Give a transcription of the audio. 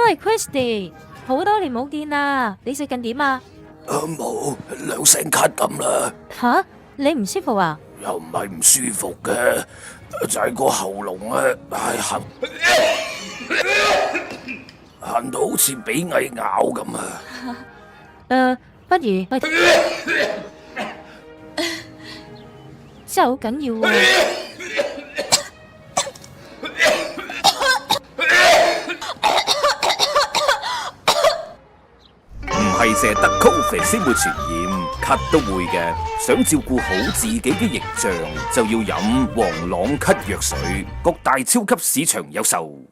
喂，Christy，好多年冇見啦，你最近點啊？冇兩聲咳咁啦，吓，你唔舒服啊？又唔係唔舒服嘅，就係個喉嚨啊，痕到好似俾蟻咬咁啊！不如去真係好緊要喎。唔係成日得 Covid 先會傳染，咳都會嘅。想照顧好自己嘅形象，就要飲王朗咳藥水，各大超級市場有售。